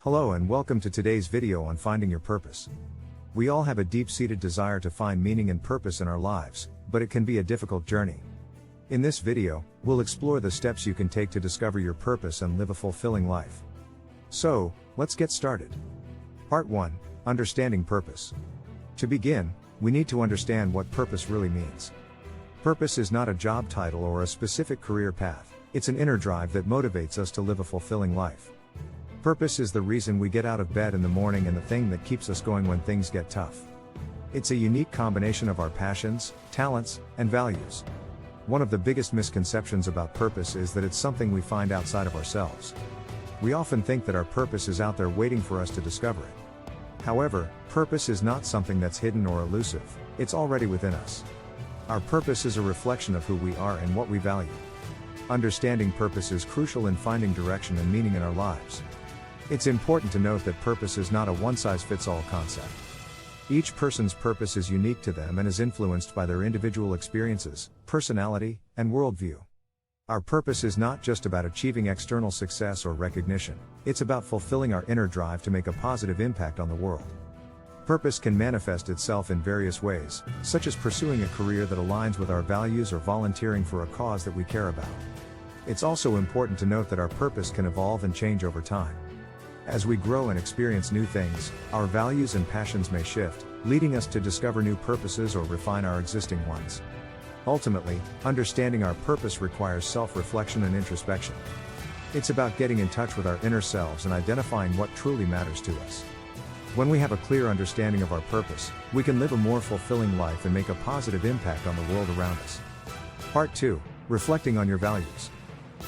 Hello and welcome to today's video on finding your purpose. We all have a deep-seated desire to find meaning and purpose in our lives, but it can be a difficult journey. In this video, we'll explore the steps you can take to discover your purpose and live a fulfilling life. So, let's get started. Part 1. Understanding purpose. To begin, we need to understand what purpose really means. Purpose is not a job title or a specific career path, it's an inner drive that motivates us to live a fulfilling life. Purpose is the reason we get out of bed in the morning and the thing that keeps us going when things get tough. It's a unique combination of our passions, talents, and values. One of the biggest misconceptions about purpose is that it's something we find outside of ourselves. We often think that our purpose is out there waiting for us to discover it. However, purpose is not something that's hidden or elusive, it's already within us. Our purpose is a reflection of who we are and what we value. Understanding purpose is crucial in finding direction and meaning in our lives. It's important to note that purpose is not a one-size-fits-all concept. Each person's purpose is unique to them and is influenced by their individual experiences, personality, and worldview. Our purpose is not just about achieving external success or recognition, it's about fulfilling our inner drive to make a positive impact on the world. Purpose can manifest itself in various ways, such as pursuing a career that aligns with our values or volunteering for a cause that we care about. It's also important to note that our purpose can evolve and change over time. As we grow and experience new things, our values and passions may shift, leading us to discover new purposes or refine our existing ones. Ultimately, understanding our purpose requires self-reflection and introspection. It's about getting in touch with our inner selves and identifying what truly matters to us. When we have a clear understanding of our purpose, we can live a more fulfilling life and make a positive impact on the world around us. Part 2. Reflecting on your values.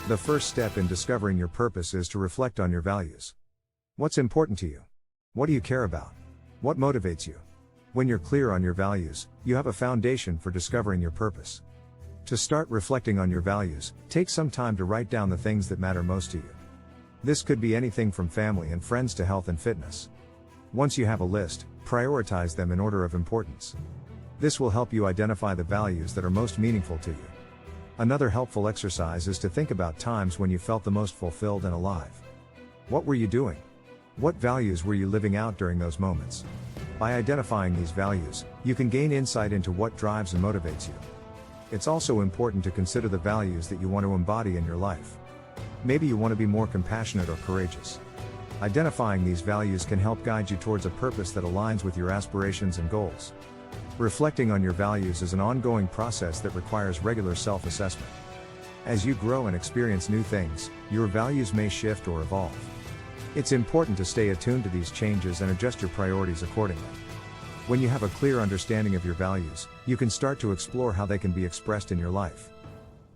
The first step in discovering your purpose is to reflect on your values. What's important to you? What do you care about? What motivates you? When you're clear on your values, you have a foundation for discovering your purpose. To start reflecting on your values, take some time to write down the things that matter most to you. This could be anything from family and friends to health and fitness. Once you have a list, prioritize them in order of importance. This will help you identify the values that are most meaningful to you. Another helpful exercise is to think about times when you felt the most fulfilled and alive. What were you doing? What values were you living out during those moments? By identifying these values, you can gain insight into what drives and motivates you. It's also important to consider the values that you want to embody in your life. Maybe you want to be more compassionate or courageous. Identifying these values can help guide you towards a purpose that aligns with your aspirations and goals. Reflecting on your values is an ongoing process that requires regular self-assessment. As you grow and experience new things, your values may shift or evolve. It's important to stay attuned to these changes and adjust your priorities accordingly. When you have a clear understanding of your values, you can start to explore how they can be expressed in your life.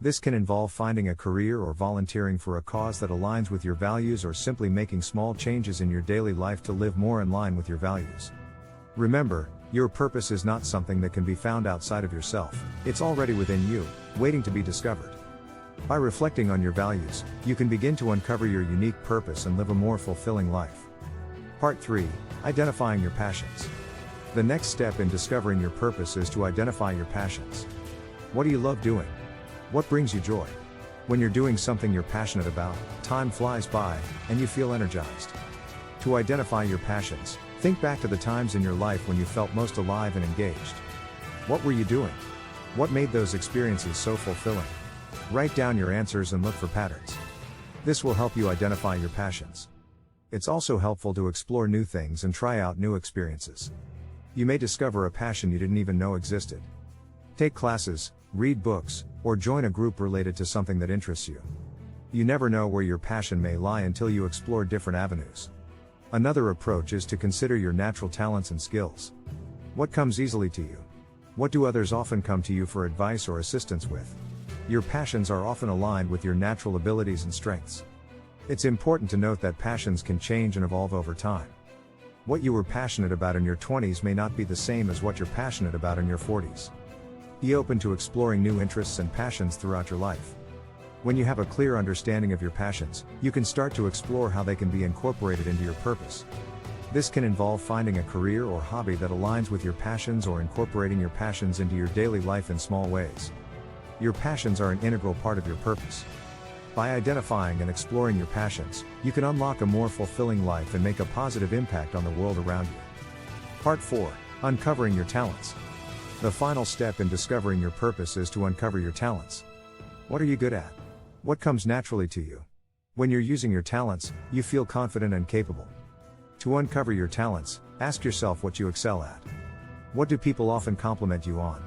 This can involve finding a career or volunteering for a cause that aligns with your values or simply making small changes in your daily life to live more in line with your values. Remember, your purpose is not something that can be found outside of yourself, it's already within you, waiting to be discovered. By reflecting on your values, you can begin to uncover your unique purpose and live a more fulfilling life. Part 3. Identifying your passions. The next step in discovering your purpose is to identify your passions. What do you love doing? What brings you joy? When you're doing something you're passionate about, time flies by, and you feel energized. To identify your passions, think back to the times in your life when you felt most alive and engaged. What were you doing? What made those experiences so fulfilling? Write down your answers and look for patterns. This will help you identify your passions. It's also helpful to explore new things and try out new experiences. You may discover a passion you didn't even know existed. Take classes, read books, or join a group related to something that interests you. You never know where your passion may lie until you explore different avenues. Another approach is to consider your natural talents and skills. What comes easily to you? What do others often come to you for advice or assistance with? Your passions are often aligned with your natural abilities and strengths. It's important to note that passions can change and evolve over time. What you were passionate about in your 20s may not be the same as what you're passionate about in your 40s. Be open to exploring new interests and passions throughout your life. When you have a clear understanding of your passions, you can start to explore how they can be incorporated into your purpose. This can involve finding a career or hobby that aligns with your passions or incorporating your passions into your daily life in small ways. Your passions are an integral part of your purpose. By identifying and exploring your passions, you can unlock a more fulfilling life and make a positive impact on the world around you. Part 4. Uncovering your talents. The final step in discovering your purpose is to uncover your talents. What are you good at? What comes naturally to you? When you're using your talents, you feel confident and capable. To uncover your talents, ask yourself what you excel at. What do people often compliment you on?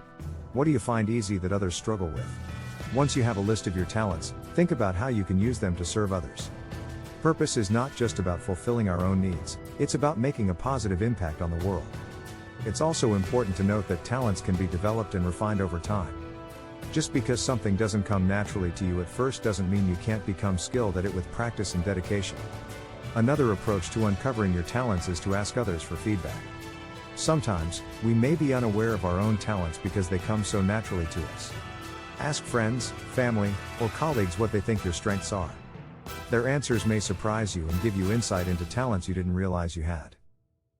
What do you find easy that others struggle with? Once you have a list of your talents, think about how you can use them to serve others. Purpose is not just about fulfilling our own needs, it's about making a positive impact on the world. It's also important to note that talents can be developed and refined over time. Just because something doesn't come naturally to you at first doesn't mean you can't become skilled at it with practice and dedication. Another approach to uncovering your talents is to ask others for feedback. Sometimes, we may be unaware of our own talents because they come so naturally to us. Ask friends, family, or colleagues what they think your strengths are. Their answers may surprise you and give you insight into talents you didn't realize you had.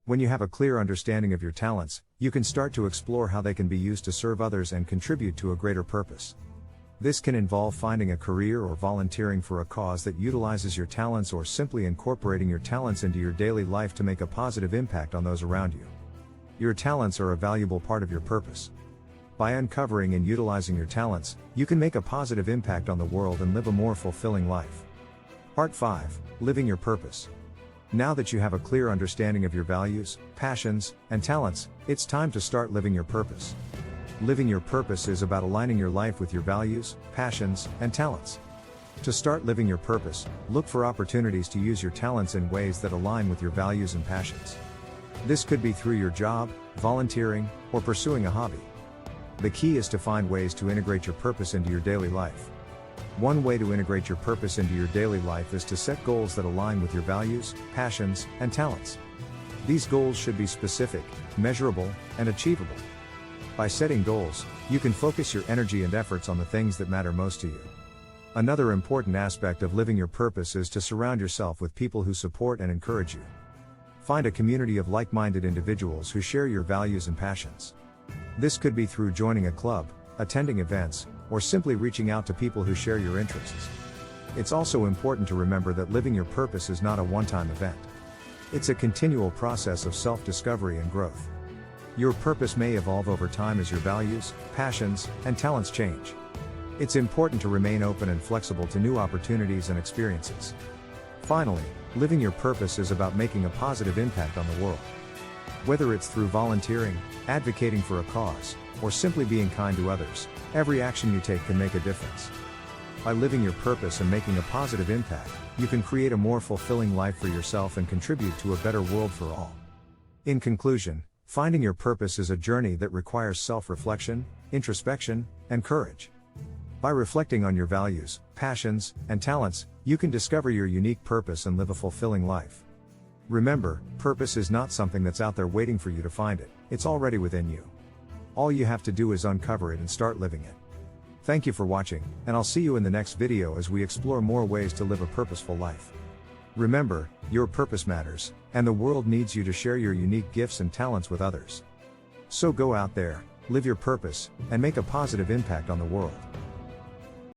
When you have a clear understanding of your talents, you can start to explore how they can be used to serve others and contribute to a greater purpose. This can involve finding a career or volunteering for a cause that utilizes your talents, or simply incorporating your talents into your daily life to make a positive impact on those around you. Your talents are a valuable part of your purpose. By uncovering and utilizing your talents, you can make a positive impact on the world and live a more fulfilling life. Part 5. Living your purpose. Now that you have a clear understanding of your values, passions, and talents, it's time to start living your purpose. Living your purpose is about aligning your life with your values, passions, and talents. To start living your purpose, look for opportunities to use your talents in ways that align with your values and passions. This could be through your job, volunteering, or pursuing a hobby. The key is to find ways to integrate your purpose into your daily life. One way to integrate your purpose into your daily life is to set goals that align with your values, passions, and talents. These goals should be specific, measurable, and achievable. By setting goals, you can focus your energy and efforts on the things that matter most to you. Another important aspect of living your purpose is to surround yourself with people who support and encourage you. Find a community of like-minded individuals who share your values and passions. This could be through joining a club, attending events, or simply reaching out to people who share your interests. It's also important to remember that living your purpose is not a one-time event. It's a continual process of self-discovery and growth. Your purpose may evolve over time as your values, passions, and talents change. It's important to remain open and flexible to new opportunities and experiences. Finally, living your purpose is about making a positive impact on the world. Whether it's through volunteering, advocating for a cause, or simply being kind to others, every action you take can make a difference. By living your purpose and making a positive impact, you can create a more fulfilling life for yourself and contribute to a better world for all. In conclusion, finding your purpose is a journey that requires self-reflection, introspection, and courage. By reflecting on your values, passions, and talents, you can discover your unique purpose and live a fulfilling life. Remember, purpose is not something that's out there waiting for you to find it, it's already within you. All you have to do is uncover it and start living it. Thank you for watching, and I'll see you in the next video as we explore more ways to live a purposeful life. Remember, your purpose matters, and the world needs you to share your unique gifts and talents with others. So go out there, live your purpose, and make a positive impact on the world.